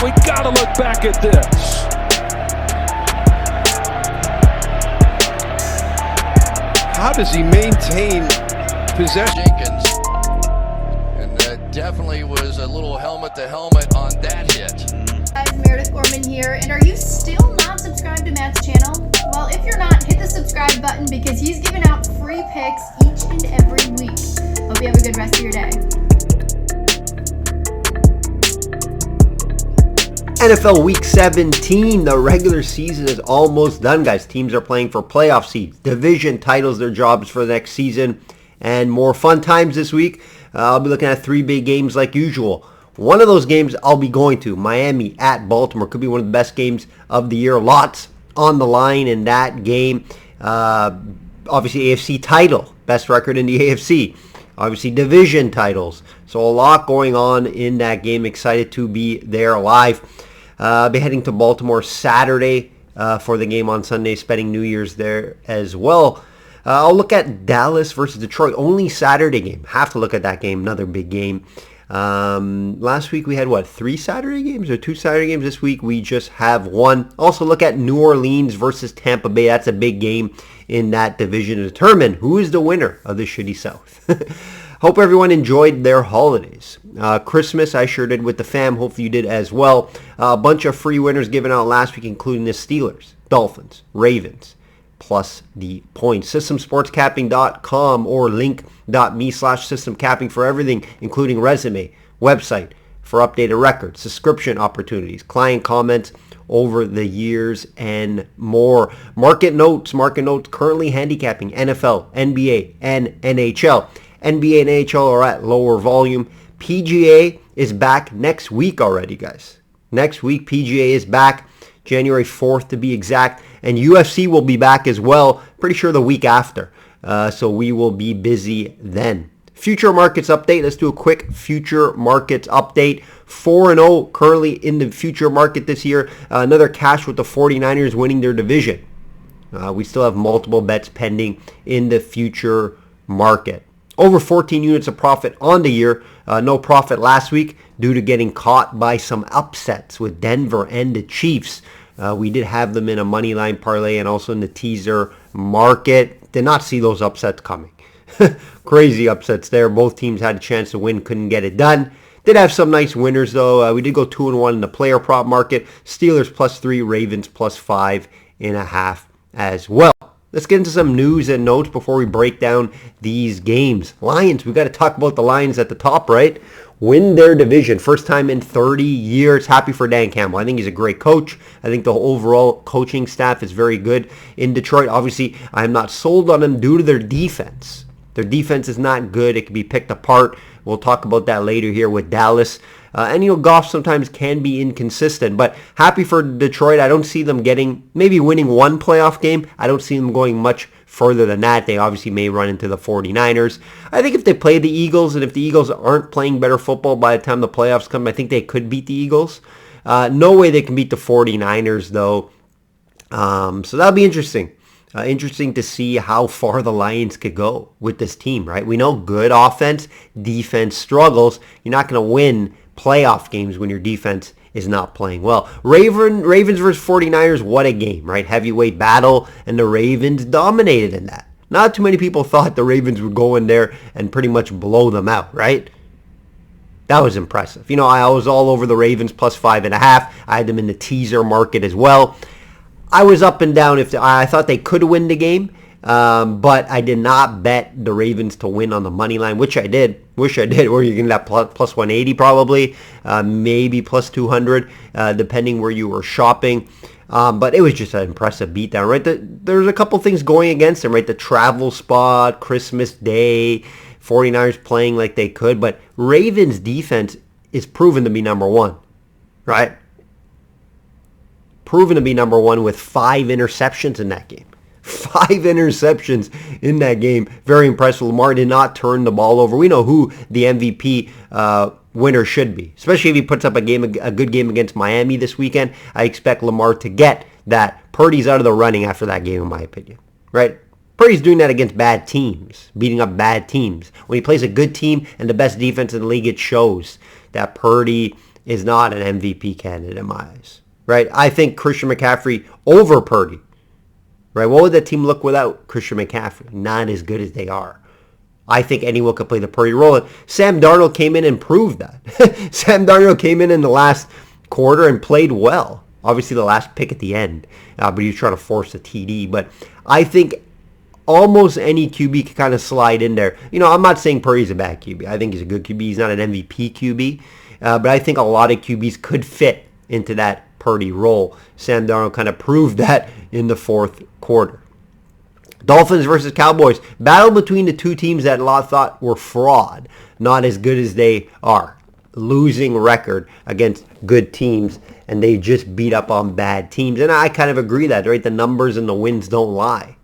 We gotta look back at this. How does he maintain possession? Jenkins, and that definitely was a little helmet-to-helmet on that hit. Guys, Meredith Gorman here, and are you still not subscribed to Matt's channel? Well, if you're not, hit the subscribe button because he's giving out free picks each and every week. Hope you have a good rest of your day. NFL Week 17, the regular season is almost done, guys. Teams are playing for playoff seeds, division titles, their jobs for the next season, and more fun times this week. I'll be looking at 3 big games like usual. One of those games I'll be going to, Miami at Baltimore. Could be one of the best games of the year. Lots on the line in that game. Obviously, AFC title, best record in the AFC. Obviously, division titles. So a lot going on in that game. Excited to be there live. I'll be heading to Baltimore Saturday for the game on Sunday, spending New Year's there as well. I'll look at Dallas versus Detroit. Only Saturday game. Have to look at that game. Another big game. Last week we had, 3 Saturday games or 2 Saturday games? This week we just have 1. Also look at New Orleans versus Tampa Bay. That's a big game in that division to determine who is the winner of the shitty South. Hope everyone enjoyed their holidays. Christmas, I sure did with the fam. Hopefully you did as well. A bunch of free winners given out last week, including the Steelers, Dolphins, Ravens, plus the points. Systemsportscapping.com or link.me/systemcapping for everything, including resume, website for updated records, subscription opportunities, client comments over the years, and more. Market notes currently handicapping NFL, NBA, and NHL. NBA and NHL are at lower volume. PGA is back next week already, guys. Next week, PGA is back, January 4th to be exact. And UFC will be back as well, pretty sure the week after. So we will be busy then. Future markets update. Let's do a quick future markets update. 4-0 currently in the future market this year. Another cash with the 49ers winning their division. We still have multiple bets pending in the future market. Over 14 units of profit on the year. No profit last week due to getting caught by some upsets with Denver and the Chiefs. We did have them in a money line parlay and also in the teaser market. Did not see those upsets coming. Crazy upsets there. Both teams had a chance to win, couldn't get it done. Did have some nice winners though. We did go 2-1 in the player prop market. Steelers +3, Ravens +5.5 as well. Let's get into some news and notes before we break down these games. Lions, we got to talk about the Lions at the top, right? Win their division. First time in 30 years. Happy for Dan Campbell. I think he's a great coach. I think the overall coaching staff is very good in Detroit. Obviously, I'm not sold on them due to their defense. Their defense is not good. It can be picked apart. We'll talk about that later here with Dallas. And Goff sometimes can be inconsistent. But happy for Detroit. I don't see them maybe winning one playoff game. I don't see them going much further than that. They obviously may run into the 49ers. I think if they play the Eagles, and if the Eagles aren't playing better football by the time the playoffs come, I think they could beat the Eagles. No way they can beat the 49ers, though. So that'll be interesting. Interesting to see how far the Lions could go with this team, right? We know good offense, defense struggles. You're not going to win playoff games when your defense is not playing well. Ravens versus 49ers, what a game, right? Heavyweight battle, and the Ravens dominated in that. Not too many people thought the Ravens would go in there and pretty much blow them out, right? That was impressive. I was all over the Ravens +5.5. I had them in the teaser market as well. I was up and down. I thought they could win the game, but I did not bet the Ravens to win on the money line, which I did. Wish I did. Or you can get plus 180 probably, maybe plus 200, depending where you were shopping. But it was just an impressive beatdown, right? There's a couple things going against them, right? The travel spot, Christmas Day, 49ers playing like they could, but Ravens defense is proven to be number one, right? Proven to be number one with 5 interceptions in that game. 5 interceptions in that game. Very impressive. Lamar did not turn the ball over. We know who the MVP winner should be, especially if he puts up a good game against Miami this weekend. I expect Lamar to get that. Purdy's out of the running after that game, in my opinion, right? Purdy's doing that against bad teams, beating up bad teams. When he plays a good team and the best defense in the league, it shows that Purdy is not an MVP candidate in my eyes, right? I think Christian McCaffrey over Purdy, right? What would that team look without Christian McCaffrey? Not as good as they are. I think anyone could play the Purdy role. And Sam Darnold came in and proved that. Sam Darnold came in the last quarter and played well. Obviously, the last pick at the end, but he was trying to force a TD. But I think almost any QB can kind of slide in there. You know, I'm not saying Purdy's a bad QB. I think he's a good QB. He's not an MVP QB. But I think a lot of QBs could fit into that Purdy role. Sam Darnold kind of proved that in the fourth quarter. Dolphins versus Cowboys. Battle between the two teams that a lot thought were fraud. Not as good as they are. Losing record against good teams. And they just beat up on bad teams. And I kind of agree that, right? The numbers and the wins don't lie.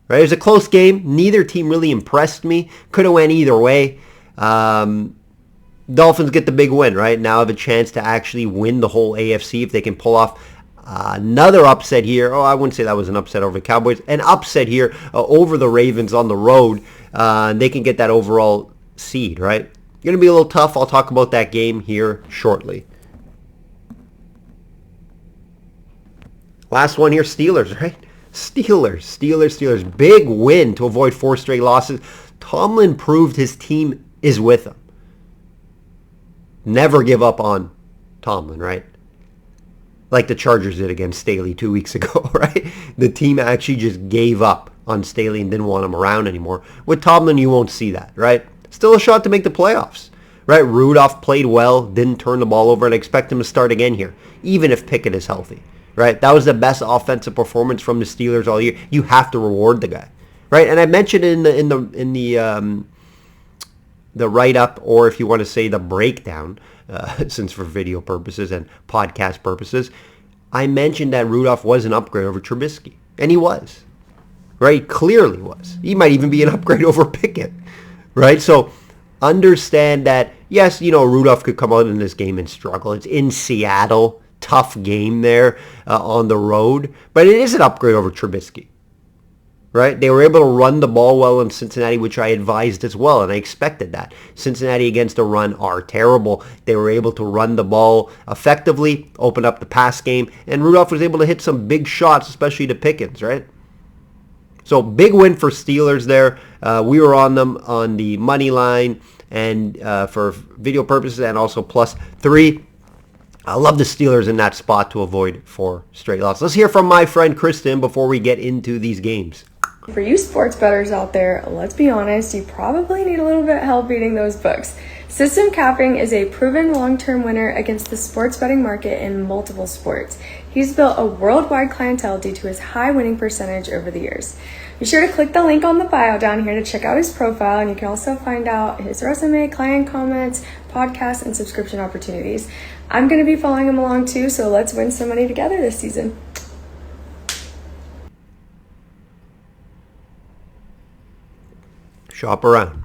Right? It was a close game. Neither team really impressed me. Could have went either way. Dolphins get the big win, right? Now have a chance to actually win the whole AFC if they can pull off another upset here. Oh, I wouldn't say that was an upset over the Cowboys. An upset here over the Ravens on the road. They can get that overall seed, right? Going to be a little tough. I'll talk about that game here shortly. Last one here, Steelers, right? Steelers. Big win to avoid 4 straight losses. Tomlin proved his team is with him. Never give up on Tomlin, right? Like the Chargers did against Staley 2 weeks ago, right? The team actually just gave up on Staley and didn't want him around anymore. With Tomlin, you won't see that, right? Still a shot to make the playoffs, right? Rudolph played well, didn't turn the ball over, and I expect him to start again here, even if Pickett is healthy, right? That was the best offensive performance from the Steelers all year. You have to reward the guy, right? And I mentioned in the write-up, or if you want to say the breakdown, since for video purposes and podcast purposes, I mentioned that Rudolph was an upgrade over Trubisky. And he was. Right? He clearly was. He might even be an upgrade over Pickett. Right? So understand that, yes, you know, Rudolph could come out in this game and struggle. It's in Seattle. Tough game there on the road. But it is an upgrade over Trubisky. Right? They were able to run the ball well in Cincinnati, which I advised as well, and I expected that. Cincinnati against the run are terrible. They were able to run the ball effectively, open up the pass game, and Rudolph was able to hit some big shots, especially to Pickens, right? So big win for Steelers there. We were on them on the money line and for video purposes and also +3. I love the Steelers in that spot to avoid 4 straight losses. Let's hear from my friend Kristen before we get into these games. For you sports bettors out there, let's be honest, you probably need a little bit of help beating those books. System Capping is a proven long-term winner against the sports betting market in multiple sports. He's built a worldwide clientele due to his high winning percentage over the years. Be sure to click the link on the bio down here to check out his profile, and you can also find out his resume, client comments, podcasts, and subscription opportunities. I'm going to be following him along too, so let's win some money together this season. Shop around.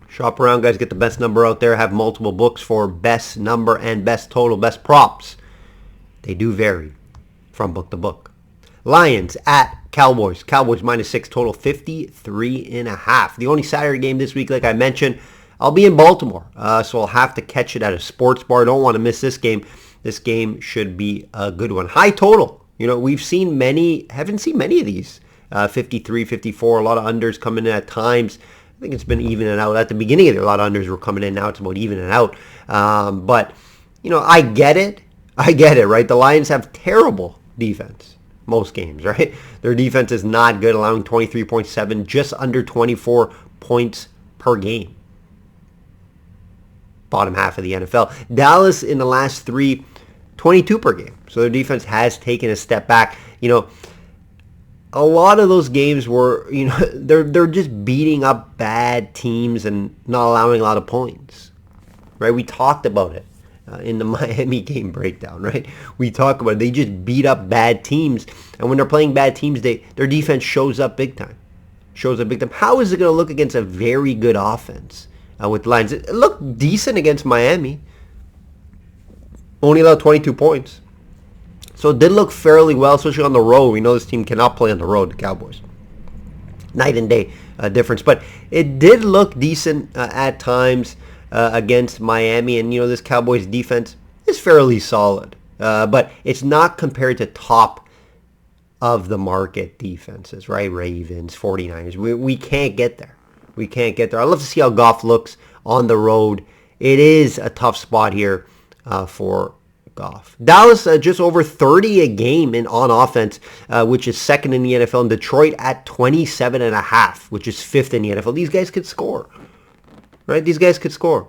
Shop around, guys. Get the best number out there. Have multiple books for best number and best total, best props. They do vary from book to book. Lions at Cowboys. Cowboys -6, total 53.5. The only Saturday game this week, like I mentioned, I'll be in Baltimore. So I'll have to catch it at a sports bar. Don't want to miss this game. This game should be a good one. High total. You know, haven't seen many of these. 53, 54, a lot of unders coming in at times. I think it's been even and out. At the beginning of the year, a lot of unders were coming in. Now it's about even and out. But, you know, I get it, right? The Lions have terrible defense most games, right? Their defense is not good, allowing 23.7, just under 24 points per game. Bottom half of the NFL. Dallas in the last 3, 22 per game. So their defense has taken a step back. You know, a lot of those games were, you know, they're just beating up bad teams and not allowing a lot of points, right? We talked about it in the Miami game breakdown, right? We talked about it. They just beat up bad teams, and when they're playing bad teams, their defense shows up big time. How is it going to look against a very good offense with the Lions? It looked decent against Miami. Only allowed 22 points. So it did look fairly well, especially on the road. We know this team cannot play on the road, the Cowboys. Night and day difference. But it did look decent at times. against Miami. And, this Cowboys defense is fairly solid. But it's not compared to top of the market defenses, right? Ravens, 49ers. We can't get there. We can't get there. I'd love to see how Goff looks on the road. It is a tough spot here for Goff. Dallas just over 30 a game on offense, which is second in the NFL. And Detroit at 27.5, which is fifth in the NFL. These guys could score, right? These guys could score.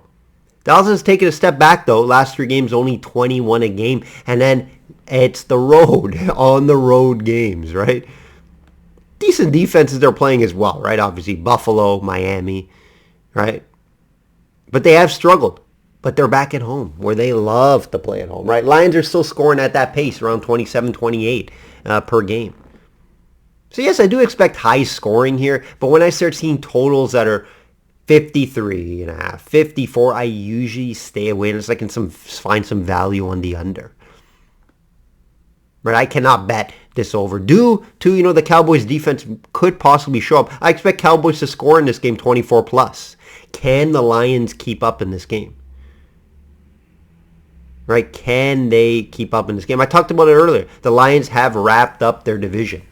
Dallas has taken a step back, though. Last 3 games, only 21 a game. And then it's the road, on the road games, right? Decent defenses they're playing as well, right? Obviously, Buffalo, Miami, right? But they have struggled. But they're back at home, where they love to play at home, right? Lions are still scoring at that pace, around 27, 28 per game. So yes, I do expect high scoring here. But when I start seeing totals that are 53.5, 54, I usually stay away unless I can find some value on the under. Right, I cannot bet this over. Due to, the Cowboys defense could possibly show up. I expect Cowboys to score in this game 24 plus. Can the Lions keep up in this game? Right, can they keep up in this game? I talked about it earlier. The Lions have wrapped up their division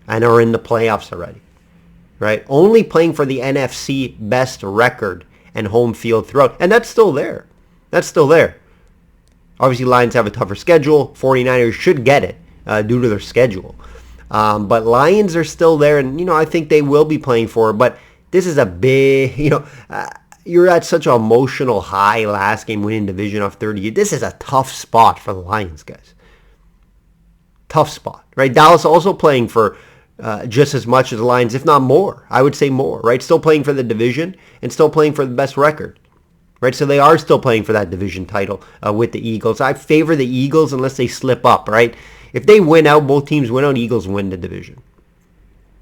and are in the playoffs already. Right, only playing for the NFC best record and home field throughout. And that's still there. That's still there. Obviously, Lions have a tougher schedule. 49ers should get it due to their schedule. But Lions are still there, and, I think they will be playing for it. But this is a big, you're at such an emotional high last game winning division off 30. This is a tough spot for the Lions, guys. Tough spot, right? Dallas also playing for just as much as the Lions, if not more. I would say more, right? Still playing for the division and still playing for the best record. Right, so they are still playing for that division title with the Eagles. I favor the Eagles unless they slip up, right? If they win out, both teams win out, Eagles win the division.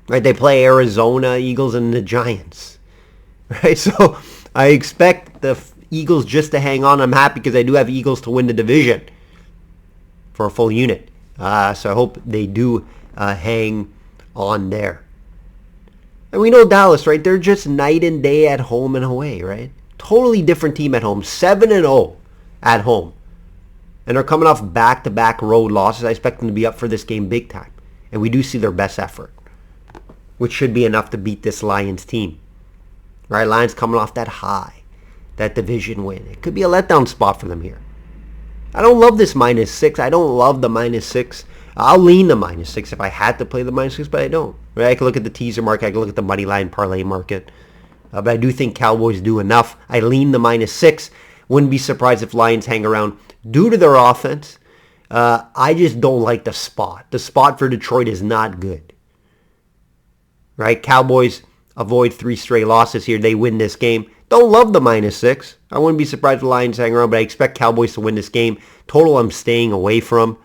Right, they play Arizona, Eagles, and the Giants. Right, so I expect the Eagles just to hang on. I'm happy because I do have Eagles to win the division for a full unit. So I hope they do hang on there. And we know Dallas, right? They're just night and day at home and away, right? Totally different team at home. 7-0 at home. And they're coming off back-to-back road losses. I expect them to be up for this game big time. And we do see their best effort, which should be enough to beat this Lions team. Right? Lions coming off that high, that division win. It could be a letdown spot for them here. I don't love this -6. I don't love the -6. I'll lean the -6 if I had to play the -6, but I don't. Right? I can look at the teaser market. I can look at the money line parlay market. But I do think Cowboys do enough. I lean the -6. Wouldn't be surprised if Lions hang around due to their offense. I just don't like the spot. The spot for Detroit is not good. Right? Cowboys avoid 3 straight losses here. They win this game. Don't love the -6. I wouldn't be surprised if the Lions hang around, but I expect Cowboys to win this game. Total I'm staying away from.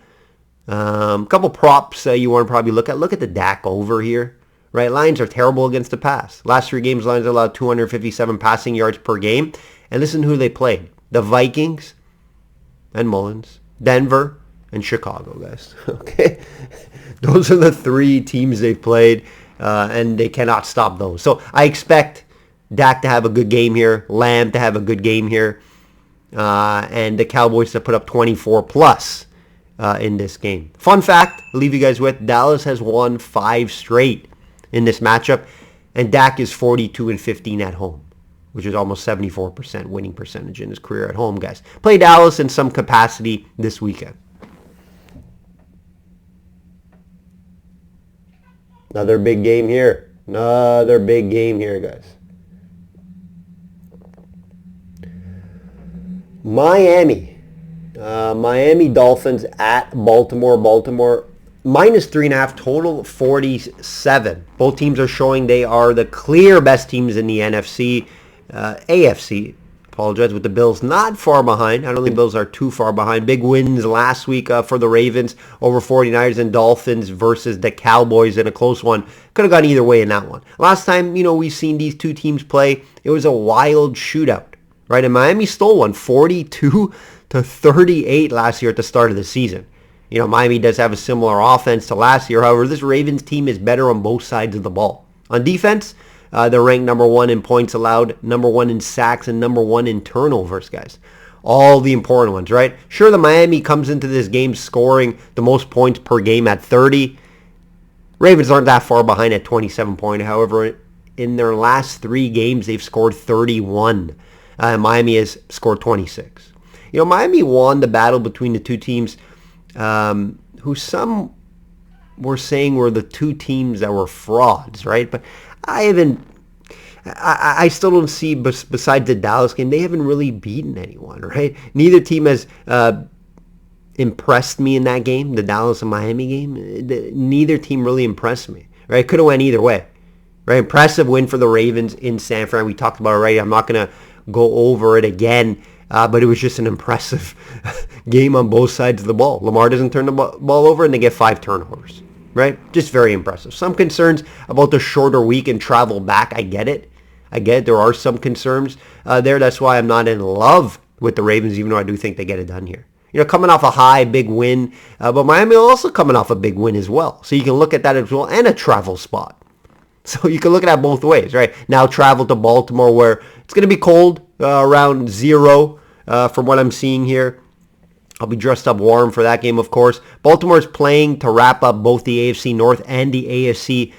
Couple props you want to probably look at. Look at the Dak over here. Right, Lions are terrible against the pass. Last 3 games, Lions allowed 257 passing yards per game. And listen to who they played. The Vikings and Mullins, Denver and Chicago, guys. Okay? Those are the 3 teams they've played, and they cannot stop those. So I expect Dak to have a good game here, Lamb to have a good game here, and the Cowboys to put up 24 plus in this game. Fun fact, I'll leave you guys with, Dallas has won 5 straight in this matchup, and Dak is 42-15 at home, which is almost 74% winning percentage in his career at home, guys. Play Dallas in some capacity this weekend. Another big game here. Another big game here, guys. Miami Dolphins at Baltimore. -3.5, total 47. Both teams are showing they are the clear best teams in the AFC. Apologize, with the Bills not far behind. I don't think the Bills are too far behind. Big wins last week for the Ravens over 49ers, and Dolphins versus the Cowboys in a close one. Could have gone either way in that one. Last time, we've seen these 2 teams play, it was a wild shootout. Right, and Miami stole one, 42-38 last year at the start of the season. Miami does have a similar offense to last year. However, this Ravens team is better on both sides of the ball. On defense, They're ranked number 1 in points allowed, number 1 in sacks, and number 1 in turnovers, guys. All the important ones, right? Sure, the Miami comes into this game scoring the most points per game at 30. Ravens aren't that far behind at 27 points. However, in their last 3 games, they've scored 31. Miami has scored 26. Miami won the battle between the two teams who some were saying were the two teams that were frauds, right? But I still don't see, besides the Dallas game, they haven't really beaten anyone, right? Neither team has impressed me in that game, the Dallas and Miami game. Neither team really impressed me, right? Could have went either way, right? Impressive win for the Ravens in San Fran. We talked about it already. I'm not going to go over it again, but it was just an impressive game on both sides of the ball. Lamar doesn't turn the ball over, and they get 5 turnovers, right? Just very impressive. Some concerns about the shorter week and travel back. I get it. There are some concerns there. That's why I'm not in love with the Ravens, even though I do think they get it done here. Coming off a high, big win, but Miami also coming off a big win as well. So you can look at that as well, and a travel spot. So you can look at that both ways, right? Now travel to Baltimore, where it's going to be cold, around 0 from what I'm seeing here. I'll be dressed up warm for that game, of course. Baltimore's playing to wrap up both the AFC North and the AFC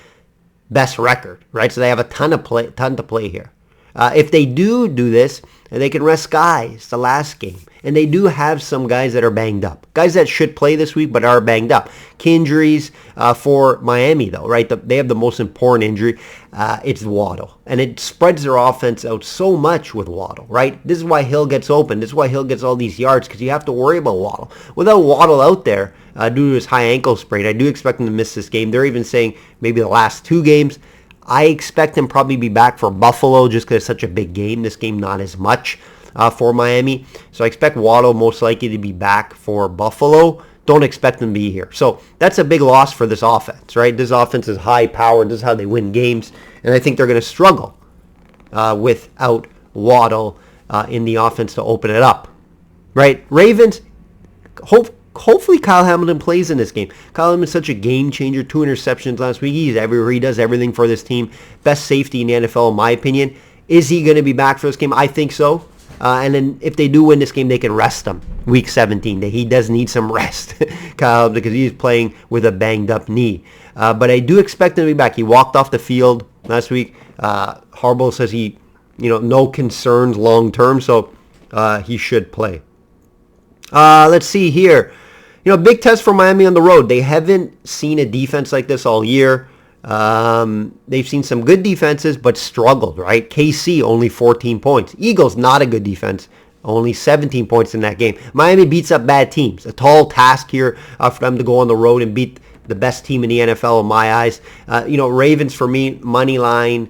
best record, right? So they have a ton to play here. If they do this, they can rest guys the last game. And they do have some guys that are banged up. Guys that should play this week but are banged up. Key injuries for Miami, though, right? They have the most important injury. It's Waddle. And it spreads their offense out so much with Waddle, right? This is why Hill gets open. This is why Hill gets all these yards, because you have to worry about Waddle. Without Waddle out there, due to his high ankle sprain, I do expect him to miss this game. They're even saying maybe the last 2 games. I expect him probably be back for Buffalo just because it's such a big game. This game, not as much for Miami. So I expect Waddle most likely to be back for Buffalo. Don't expect him to be here. So that's a big loss for this offense, right? This offense is high powered. This is how they win games. And I think they're going to struggle without Waddle in the offense to open it up, right? Ravens, hopefully Kyle Hamilton plays in this game. Kyle Hamilton is such a game changer. 2 interceptions last week. He does everything for this team. Best safety in the NFL, in my opinion. Is he going to be back for this game? I think so. And then if they do win this game, they can rest him. Week 17. He does need some rest, Kyle, because he's playing with a banged up knee. But I do expect him to be back. He walked off the field last week. Harbaugh says no concerns long term, so he should play. Let's see here. Big test for Miami on the road. They haven't seen a defense like this all year. They've seen some good defenses, but struggled, right? KC, only 14 points. Eagles, not a good defense. Only 17 points in that game. Miami beats up bad teams. A tall task here for them to go on the road and beat the best team in the NFL in my eyes. Ravens, for me, money line.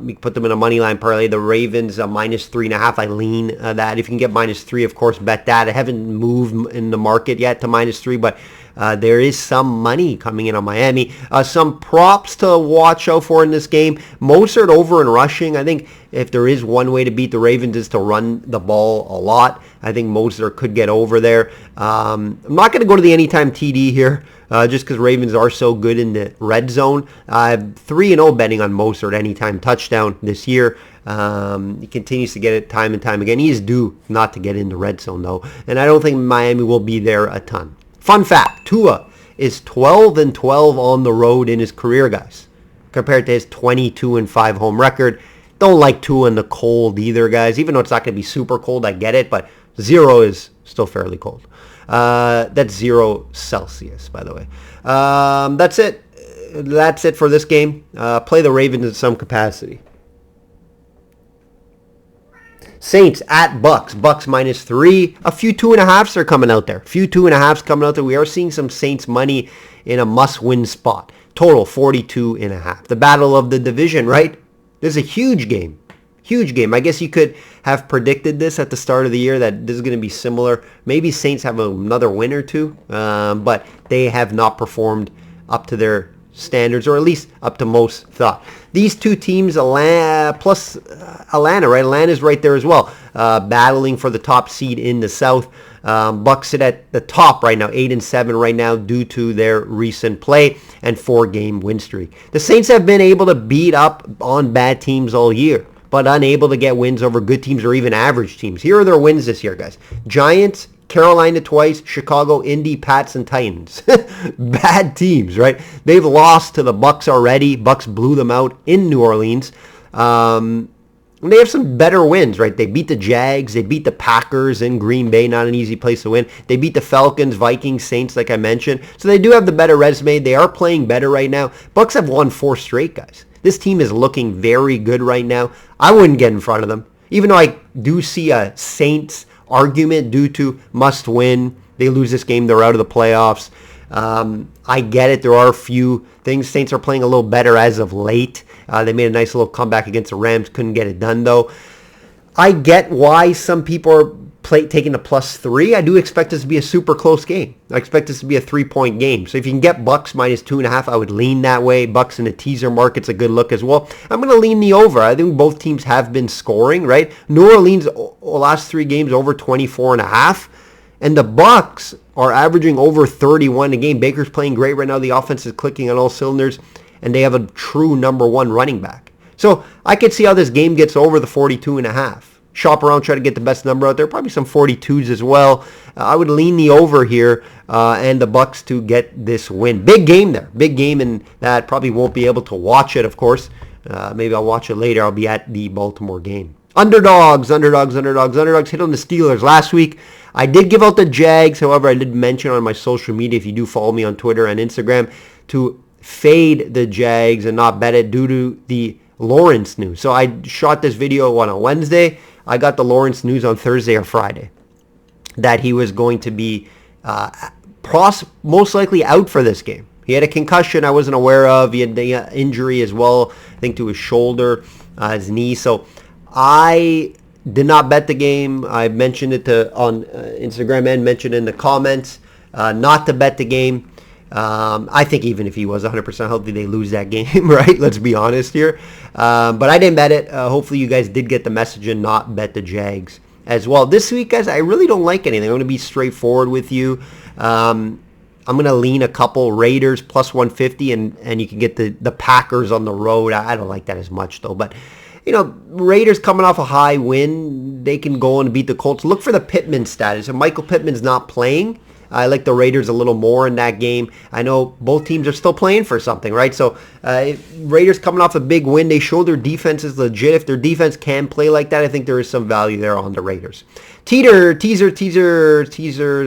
We put them in a money line parlay. The Ravens, minus 3.5. I lean that. If you can get minus 3, of course, bet that. I haven't moved in the market yet to minus 3, but there is some money coming in on Miami. Some props to watch out for in this game. Mostert over in rushing. I think if there is one way to beat the Ravens is to run the ball a lot. I think Mostert could get over there. I'm not going to go to the anytime TD here. Just because Ravens are so good in the red zone. I'm 3-0 betting on Mostert anytime touchdown this year. He continues to get it time and time again. He is due not to get in the red zone, though. And I don't think Miami will be there a ton. Fun fact, Tua is 12-12 on the road in his career, guys, compared to his 22-5 home record. Don't like Tua in the cold either, guys. Even though it's not going to be super cold, I get it, but 0 is still fairly cold. That's 0 Celsius, by the way. That's it. That's it for this game. Play the Ravens in some capacity. Saints at Bucks. Bucks minus 3. A few 2.5s are coming out there. We are seeing some Saints money in a must-win spot. Total 42.5. The battle of the division, right? This is a huge game. I guess you could have predicted this at the start of the year that this is going to be similar. Maybe Saints have another win or two, but they have not performed up to their standards, or at least up to most thought. These two teams, plus Atlanta, right? Atlanta's right there as well, battling for the top seed in the South. Bucks sit at the top right now, 8-7 right now due to their recent play and 4-game win streak. The Saints have been able to beat up on bad teams all year, but unable to get wins over good teams or even average teams. Here are their wins this year, guys. Giants, Carolina twice, Chicago, Indy, Pats, and Titans. Bad teams, right? They've lost to the Bucks already. Bucks blew them out in New Orleans. They have some better wins, right? They beat the Jags. They beat the Packers in Green Bay. Not an easy place to win. They beat the Falcons, Vikings, Saints, like I mentioned. So they do have the better resume. They are playing better right now. Bucks have won 4 straight, guys. This team is looking very good right now. I wouldn't get in front of them. Even though I do see a Saints argument due to must win. They lose this game, they're out of the playoffs. I get it. There are a few things. Saints are playing a little better as of late. They made a nice little comeback against the Rams. Couldn't get it done, though. I get why some people are taking the +3. I do expect this to be a super close game. I expect this to be a 3-point game. So if you can get Bucks -2.5, I would lean that way. Bucks in the teaser market's a good look as well. I'm going to lean the over. I think both teams have been scoring, right? New Orleans, last 3 games, over 24.5. And the Bucks are averaging over 31 a game. Baker's playing great right now. The offense is clicking on all cylinders. And they have a true number 1 running back. So I could see how this game gets over the 42.5. Shop around, try to get the best number out there. Probably some 42s as well. I would lean the over here and the Bucks to get this win. Big game there. Big game, and that probably won't be able to watch it, of course. Maybe I'll watch it later. I'll be at the Baltimore game. Underdogs hit on the Steelers last week. I did give out the Jags. However, I did mention on my social media, if you do follow me on Twitter and Instagram, to fade the Jags and not bet it due to the Lawrence news. So I shot this video on a Wednesday. I got the Lawrence news on Thursday or Friday that he was going to be most likely out for this game. He had a concussion I wasn't aware of. He had the injury as well, I think to his shoulder, his knee. So I did not bet the game. I mentioned it on Instagram and mentioned in the comments not to bet the game. I think even if he was 100% healthy, they lose that game, right? Let's be honest here. But I didn't bet it. Hopefully you guys did get the message and not bet the Jags as well. This week, guys, I really don't like anything. I'm going to be straightforward with you. I'm going to lean a couple Raiders +150, and you can get the Packers on the road. I don't like that as much, though. But, Raiders coming off a high win. They can go and beat the Colts. Look for the Pittman status. If Michael Pittman's not playing, I like the Raiders a little more in that game. I know both teams are still playing for something, right? So Raiders coming off a big win. They show their defense is legit. If their defense can play like that, I think there is some value there on the Raiders. Teasers.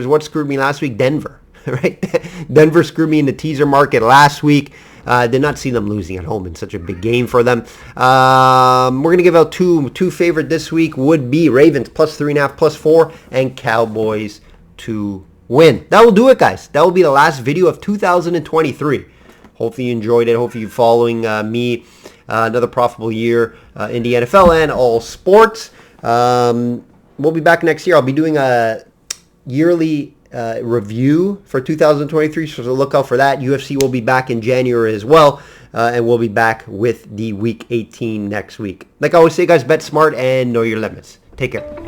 What screwed me last week? Denver, right? Denver screwed me in the teaser market last week. Did not see them losing at home in such a big game for them. We're going to give out two favorite this week would be Ravens +3.5, +4, and Cowboys to win. That will do it, guys. That will be the last video of 2023. Hopefully you enjoyed it. Hopefully you're following me. Another profitable year in the NFL and all sports. We'll be back next year. I'll be doing a yearly review for 2023, so look out for that. UFC will be back in January as well, and we'll be back with the Week 18 next week. Like I always say, guys, bet smart and know your limits. Take care.